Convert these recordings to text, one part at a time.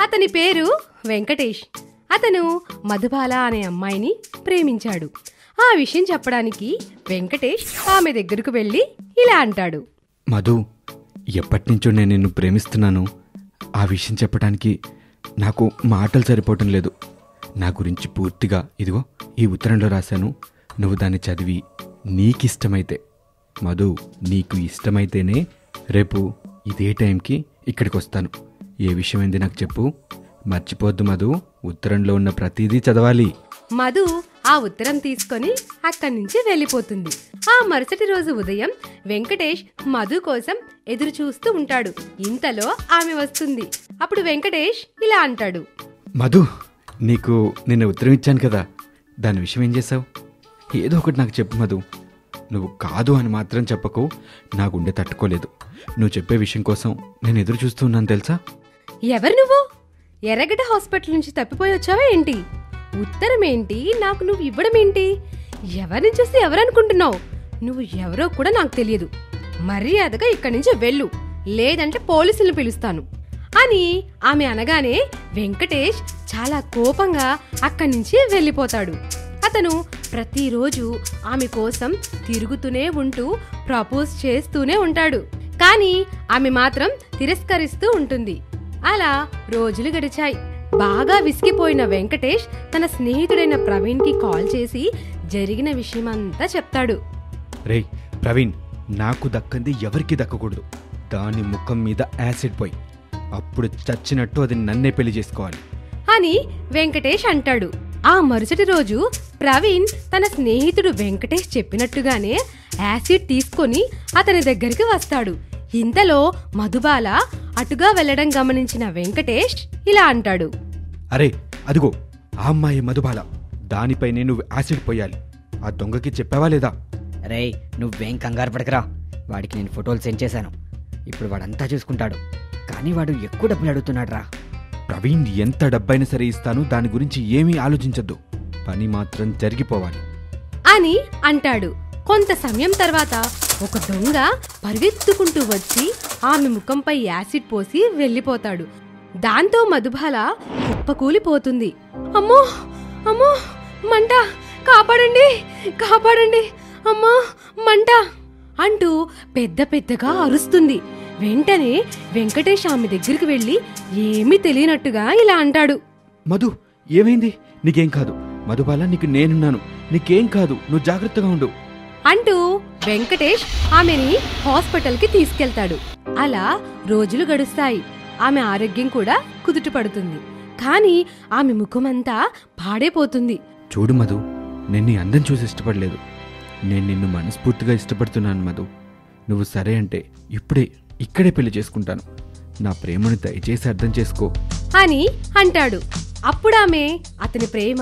అతని పేరు వెంకటేష్. అతను మధుబాల అనే అమ్మాయిని ప్రేమించాడు. ఆ విషయం చెప్పడానికి వెంకటేష్ ఆమె దగ్గరకు వెళ్ళి ఇలా అంటాడు. మధు, ఎప్పటినుంచో నేను నిన్ను ప్రేమిస్తున్నాను. ఆ విషయం చెప్పడానికి నాకు మాటలు సరిపోవటం లేదు. నా గురించి పూర్తిగా ఇదిగో ఈ ఉత్తరంలో రాశాను. నువ్వు దాన్ని చదివి నీకిష్టమైతే, మధు నీకు ఇష్టమైతేనే రేపు ఇదే టైంకి ఇక్కడికి వస్తాను. ఏ విషయమైంది నాకు చెప్పు. మర్చిపోద్దు మధు, ఉత్తరంలో ఉన్న ప్రతిదీ చదవాలి. మధు ఆ ఉత్తరం తీసుకొని అక్కడి నుంచి వెళ్ళిపోతుంది. ఆ మరుసటి రోజు ఉదయం వెంకటేష్ మధు కోసం ఎదురు చూస్తూ ఉంటాడు. ఇంతలో ఆమె వస్తుంది. అప్పుడు వెంకటేష్ ఇలా అంటాడు. మధు, నీకు నిన్న ఉత్తరం ఇచ్చాను కదా, దాని విషయం ఏం చేసావు? ఏదో ఒకటి నాకు చెప్పు మధు. నువ్వు కాదు అని మాత్రం చెప్పకు, నా గుండె తట్టుకోలేదు. నువ్వు చెప్పే విషయం కోసం నేను ఎదురు చూస్తూ ఉన్నాను తెలుసా. ఎవరు నువ్వు? ఎర్రగడ్డ హాస్పిటల్ నుంచి తప్పిపోయి వచ్చావా ఏంటి? ఉత్తరం ఏంటి, నాకు నువ్వు ఇవ్వడం ఏంటి? ఎవరిని చూసి ఎవరనుకుంటున్నావు? నువ్వు ఎవరో కూడా నాకు తెలియదు. మర్యాదగా ఇక్కడి నుంచి వెళ్ళు, లేదంటే పోలీసులను పిలుస్తాను అని ఆమె అనగానే వెంకటేష్ చాలా కోపంగా అక్కడి నుంచి వెళ్ళిపోతాడు. అతను ప్రతిరోజు ఆమె కోసం తిరుగుతూనే ఉంటూ ప్రపోజ్ చేస్తూనే ఉంటాడు. కానీ ఆమె మాత్రం తిరస్కరిస్తూ ఉంటుంది. అలా రోజులు గడిచాయి. బాగా విసిగిపోయిన వెంకటేష్ తన స్నేహితుడైన ప్రవీణ్ కి కాల్ చేసి జరిగిన విషయమంతా చెప్తాడు. రేయ్ ప్రవీణ్, నాకు దక్కంది ఎవరికి దక్కకూడదు. దాని ముఖం మీద యాసిడ్ పోయి అప్పుడు చచ్చినట్టు అది నన్నే పెళ్లి చేసుకోవాలి అని వెంకటేష్ అంటాడు. ఆ మరుసటి రోజు ప్రవీణ్ తన స్నేహితుడు వెంకటేష్ చెప్పినట్టుగానే యాసిడ్ తీసుకొని అతని దగ్గరికి వస్తాడు. ఇంతలో మధుబాల అటుగా వెళ్లడం గమనించిన వెంకటేష్ ఇలా అంటాడు. అరే అదిగో ఆ అమ్మాయి మధుబాల, దానిపైనే నువ్వు యాసిడ్ పోయాలి. ఆ దొంగకి చెప్పావా లేదా? రే, నువ్వేం కంగారు పడకరా. వాడికి నేను ఫోటోలు సెండ్ చేశాను. ఇప్పుడు వాడంతా చూసుకుంటాడు. కానీ వాడు ఎక్కువ డబ్బులు అడుగుతున్నాడు రా. ప్రవీణ్, ఎంత డబ్బైనా సరే ఇస్తాను, దాని గురించి ఏమీ ఆలోచించద్దు. పని మాత్రం జరిగిపోవాలి అని అంటాడు. కొంత సమయం తర్వాత ఒక దొంగ పరిగెత్తుకుంటూ వచ్చి ఆమె ముఖంపై యాసిడ్ పోసి వెళ్ళిపోతాడు. దాంతో మధుబాల కుప్పకూలిపోతుంది. అమ్మో అమ్మో, మంట, కాపాడండి కాపాడండి, అమ్మా మంట అంటూ పెద్ద పెద్దగా అరుస్తుంది. వెంటనే వెంకటేష్ ఆమె దగ్గరికి వెళ్లి ఏమీ తెలియనట్టుగా ఇలా అంటాడు. మధు, ఏమైంది? నీకేం కాదు. మధుబాల, నీకు నేనున్నాను. నీకేం కాదు, నువ్వు జాగ్రత్తగా ఉండు అంటూ వెంకటేష్ ఆమెని హాస్పిటల్ కి తీసుకెళ్తాడు. అలా రోజులు గడుస్తాయి. ఆమె ఆరోగ్యం కూడా కుదుటపడుతుంది. కానీ ఆమె ముఖమంతా పాడైపోతుంది. చూడు మధు, నేను నీ అందం చూసి ఇష్టపడలేదు. నేను నిన్ను మనస్ఫూర్తిగా ఇష్టపడుతున్నాను మధు. నువ్వు సరే అంటే ఇక్కడే పెళ్లి చేసుకుంటాను. నా ప్రేమను దయచేసి అర్థం చేసుకో అని అంటాడు. అప్పుడామె అతని ప్రేమ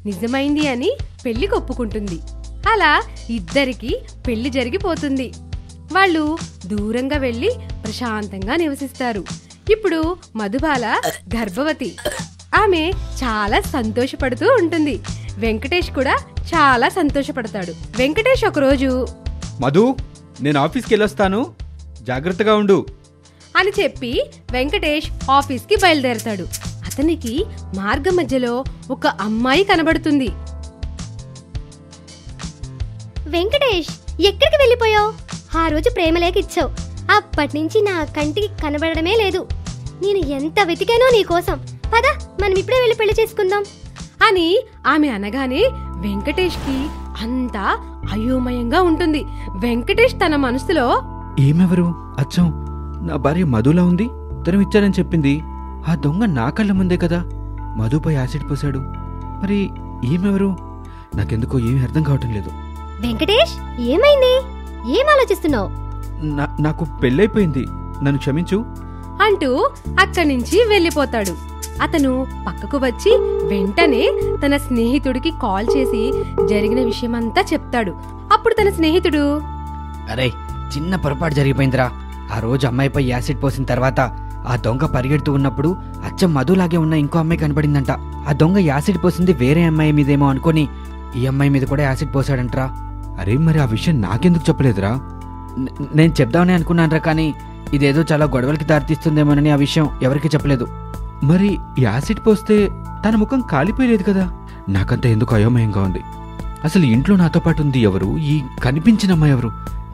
నిజమైంది అని పెళ్లి ఒప్పుకుంటుంది. అలా ఇద్దరికి పెళ్లి జరిగిపోతుంది. వాళ్ళు దూరంగా వెళ్లి ప్రశాంతంగా నివసిస్తారు. ఇప్పుడు మధుబాల గర్భవతి. ఆమె చాలా సంతోషపడుతూ ఉంటుంది. వెంకటేష్ కూడా చాలా సంతోషపడతాడు. వెంకటేష్ ఒకరోజు, మధు, నేను ఆఫీస్కి వెళ్ళొస్తాను, జాగ్రత్తగా ఉండు అని చెప్పి వెంకటేష్ ఆఫీస్కి బయలుదేరతాడు. అతనికి మార్గ మధ్యలో ఒక అమ్మాయి కనబడుతుంది. వెంకటేష్, ఎక్కడికి వెళ్ళిపోయావు? ఆ రోజు ప్రేమలేఖ ఇచ్చావు. అప్పటినుంచి నా కంటికి కనబడమే లేదు. నేను ఎంత వెతికానో నీకోసం. పద, మనం ఇప్పుడే వెళ్ళి పెళ్లి చేసుకుందాం అని ఆమె అనగానే వెంకటేష్ కి అంతా అయోమయంగా ఉంటుంది. వెంకటేష్ తన మనసులో, ఏమెవరు? అచ్చం నా భార్య మధులా ఉంది. ఉత్తరం ఇచ్చానని చెప్పింది. ఆ దొంగ నా కళ్ళ ముందే కదా మధుపై యాసిడ్ పోశాడు. మరి ఏమెవరు? నాకెందుకో ఏమీ అర్థం కావటం లేదు. వెంకటేష్, ఏమైంది? ఏం ఆలోచిస్తున్నావు? నాకు పెళ్ళైపోయింది, నన్ను క్షమించు అంటూ అక్కడి నుంచి వెళ్ళిపోతాడు. అతను పక్కకు వచ్చి వెంటనే తన స్నేహితుడికి కాల్ చేసి జరిగిన విషయమంతా చెప్తాడు. అప్పుడు తన స్నేహితుడు, అరే, చిన్న పొరపాటు జరిగిపోయిందిరా. ఆ రోజు అమ్మాయిపై యాసిడ్ పోసిన తర్వాత ఆ దొంగ పరిగెడుతూ ఉన్నప్పుడు అచ్చం మధులాగే ఉన్న ఇంకో అమ్మాయి కనబడిందంట. ఆ దొంగ యాసిడ్ పోసింది వేరే అమ్మాయి మీదేమో అనుకుని ఈ అమ్మాయి మీద కూడా యాసిడ్ పోసాడంట్రా. అరే, మరి ఆ విషయం నాకెందుకు చెప్పలేదురా? నేను చెప్దామని అనుకున్నానరా, కానీ ఇదేదో చాలా గొడవలకి దారితీస్తుందేమోనని ఆ విషయం ఎవరికి చెప్పలేదు. మరి యాసిడ్ పోస్తే తన ముఖం కాలిపోయలేదు కదా. నాకంత ఎందుకు అయోమయంగా ఉంది. అసలు ఇంట్లో నాతో పాటు ఉంది ఎవరు, ఈ కనిపించిన అమ్మాయి ఎవరు,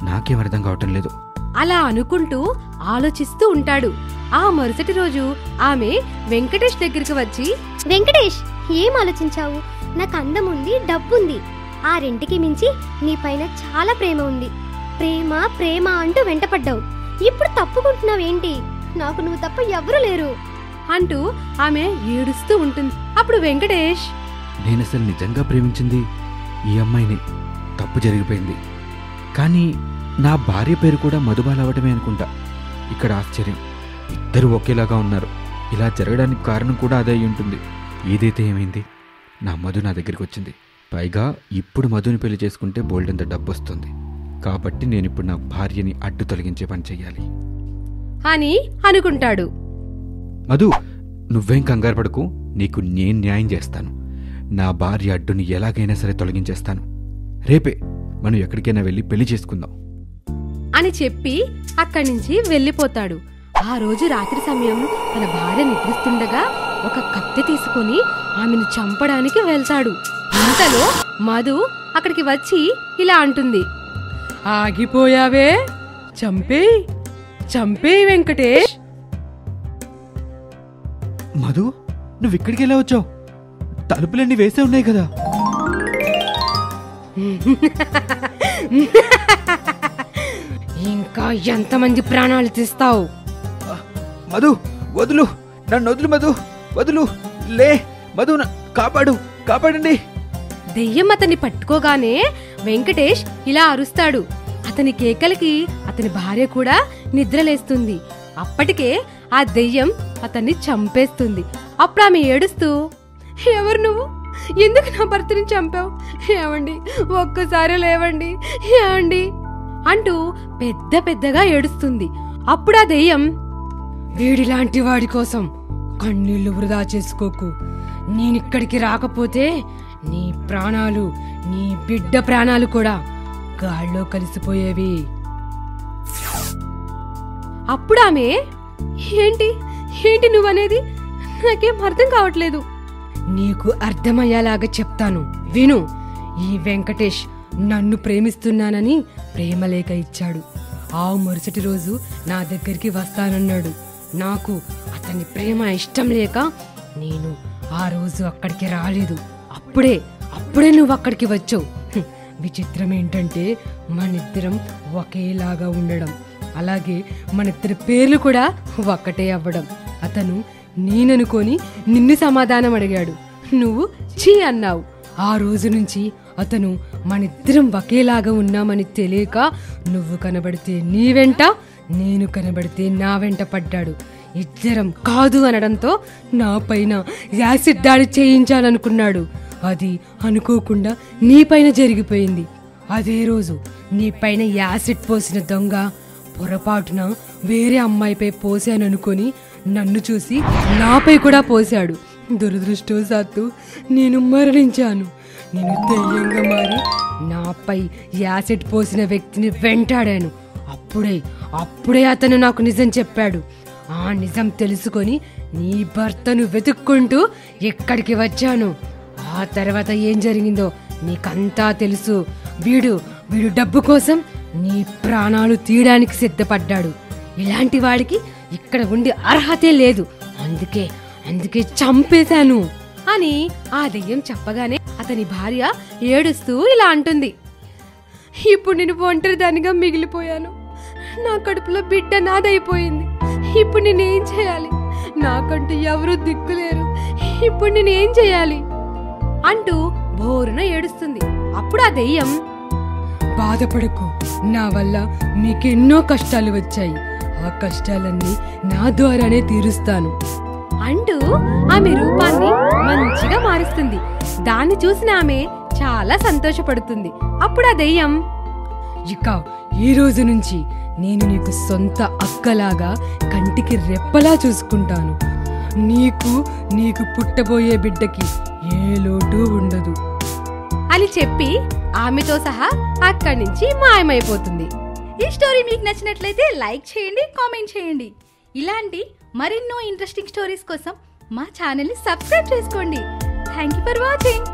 నాకేం అర్థం కావటం లేదు. అలా అనుకుంటూ ఆలోచిస్తూ ఉంటాడు. ఆ మరుసటి రోజు ఆమె వెంకటేష్ దగ్గరికి వచ్చి, వెంకటేష్, ఏం ఆలోచించావు? నాకు అందం ఉంది, డబ్బుంది. ఆ రెంటికి మించి నీ పైన చాలా ప్రేమ ఉంది. ప్రేమ ప్రేమ అంటూ వెంటపడ్డావు. ఇప్పుడు తప్పుకుంటున్నావేంటి? నాకు నువ్వు తప్ప ఎవరూ లేరు అంటూ ఆమె ఏడుస్తూ ఉంటుంది. అప్పుడు వెంకటేష్, నేనసలు నిజంగా ప్రేమించింది ఈ అమ్మాయిని. తప్పు జరిగిపోయింది. కానీ నా భార్య పేరు కూడా మధుబాల అవటమే అనుకుంటా. ఇక్కడ ఆశ్చర్యం, ఇద్దరు ఒకేలాగా ఉన్నారు. ఇలా జరగడానికి కారణం కూడా అదే అయి ఉంటుంది. ఏదైతే ఏమైంది, నా మధు నా దగ్గరికి వచ్చింది. పైగా ఇప్పుడు మధుని పెళ్లి చేసుకుంటే బోల్డెంత డబ్బు వస్తుంది. కాబట్టి నేనిప్పుడు నా భార్యని అడ్డు తొలగించే పని చెయ్యాలి అని అనుకుంటాడు. మధు, నువ్వేం కంగారు పడకు. నీకు నేను న్యాయం చేస్తాను. నా భార్య అడ్డుని ఎలాగైనా సరే తొలగించేస్తాను. రేపే మనం ఎక్కడికైనా వెళ్ళి పెళ్లి చేసుకుందాం అని చెప్పి అక్కడి నుంచి వెళ్ళిపోతాడు. ఆ రోజు రాత్రి సమయం తన భార్య నిద్రిస్తుండగా ఒక కత్తి తీసుకుని ఆమెను చంపడానికి వెళ్తాడు. ఇంతలో మధు అక్కడికి వచ్చి ఇలా అంటుంది, ఆగిపోయావే, చంపే వెంకటేష్. మధు, నువ్విక్కడికి ఎలా వచ్చావు? తలుపులన్నీ వేసే ఉన్నాయి కదా. ఇంకా ఎంతమంది ప్రాణాలు తీస్తావు? మధు, వదులు, నన్ను వదులు మధు, వదులు, లే మధు, కాపాడండి. దెయ్యం అతన్ని పట్టుకోగానే వెంకటేష్ ఇలా అరుస్తాడు. అతని కేకలకి అతని భార్య కూడా నిద్రలేస్తుంది. అప్పటికే ఆ దెయ్యం అతన్ని చంపేస్తుంది. అప్పుడు ఆమె ఏడుస్తూ, ఎవరు నువ్వు? ఎందుకు నా భర్తని చంపావు? ఏమండి, ఒక్కసారి లేవండి, ఏమండి అంటూ పెద్దగా ఏడుస్తుంది. అప్పుడు ఆ దెయ్యం, వీడిలాంటి వాడి కోసం కన్నీళ్లు వృధా చేసుకోకు. నేనిక్కడికి రాకపోతే నీ ప్రాణాలు, నీ బిడ్డ ప్రాణాలు కూడా గాల్లో కలిసిపోయేవి. అప్పుడు ఆమె, ఏంటి నువ్వనేది? నాకేం అర్థం కావట్లేదు. నీకు అర్థమయ్యేలాగా చెప్తాను, విను. ఈ వెంకటేష్ నన్ను ప్రేమిస్తున్నానని ప్రేమలేఖ ఇచ్చాడు. ఆ మరుసటి రోజు నా దగ్గరికి వస్తానన్నాడు. నాకు అతని ప్రేమ ఇష్టం లేక నేను ఆ రోజు అక్కడికి రాలేదు. అప్పుడే నువ్వు అక్కడికి వచ్చావు. విచిత్రం ఏంటంటే మనిద్దరం ఒకేలాగా ఉండడం, అలాగే మనిద్దరి పేర్లు కూడా ఒక్కటే అవ్వడం. అతను నేననుకొని నిన్ను సమాధానం అడిగాడు. నువ్వు చీ అన్నావు. ఆ రోజు నుంచి అతను మనిద్దరం ఒకేలాగా ఉన్నామని తెలియక నువ్వు కనబడితే నీ వెంట, నేను కనబడితే నా వెంట పడ్డాడు. ఇద్దరం కాదు అనడంతో నా పైన యాసిడ్ దాడి చేయించాలనుకున్నాడు. అది అనుకోకుండా నీ పైన జరిగిపోయింది. అదే రోజు నీ పైన యాసిడ్ పోసిన దొంగ పొరపాటున వేరే అమ్మాయిపై పోసాననుకొని నన్ను చూసి నాపై కూడా పోశాడు. దురదృష్టవశాత్తు నేను మరణించాను. నేను దెయ్యంగా మారి నాపై యాసిడ్ పోసిన వ్యక్తిని వెంటాడాను. అప్పుడే అతను నాకు నిజం చెప్పాడు. ఆ నిజం తెలుసుకొని నీ భర్తను వెతుక్కుంటూ ఎక్కడికి వచ్చాను. ఆ తర్వాత ఏం జరిగిందో నీకంతా తెలుసు. వీడు డబ్బు కోసం నీ ప్రాణాలు తీయడానికి సిద్ధపడ్డాడు. ఇలాంటి వాడికి ఇక్కడ ఉండే అర్హతే లేదు. అందుకే చంపేశాను అని ఆ దెయ్యం చెప్పగానే అతని భార్య ఏడుస్తూ ఇలా అంటుంది, ఇప్పుడు నేను ఒంటరిదానిగా మిగిలిపోయాను. నా కడుపులో బిడ్డ నాదైపోయింది. ఇప్పుడు నేనేం చేయాలి? నాకంటూ ఎవరూ దిక్కులేరు. ఇప్పుడు నేనేం చేయాలి అంటూ బోరున ఏడుస్తుంది. అప్పుడు ఆ దెయ్యం, బాధపడకు, నా వల్ల మీకెన్నో కష్టాలు వచ్చాయి. ఆ కష్టాలన్నీ నా ద్వారానే తీరుస్తాను అంటూ ఆమె రూపాన్ని మంచిగా మారుస్తుంది. దాన్ని చూసిన ఆమె చాలా సంతోషపడుతుంది. అప్పుడు ఆ దెయ్యం, ఇక ఈ రోజు నుంచి నేను నీకు సొంత అక్కలాగా కంటికి రెప్పలా చూసుకుంటాను. నీకు పుట్టబోయే బిడ్డకి ఏ లోటు ఉండదు అని చెప్పి ఆమెతో సహా అక్కడి నుంచి మాయమైపోతుంది. ఈ స్టోరీ మీకు నచ్చినట్లయితే లైక్ చేయండి, కామెంట్ చేయండి. ఇలాంటి మరెన్నో ఇంట్రెస్టింగ్ స్టోరీస్ కోసం మా ఛానల్ని సబ్స్క్రైబ్ చేసుకోండి. Thank you for watching.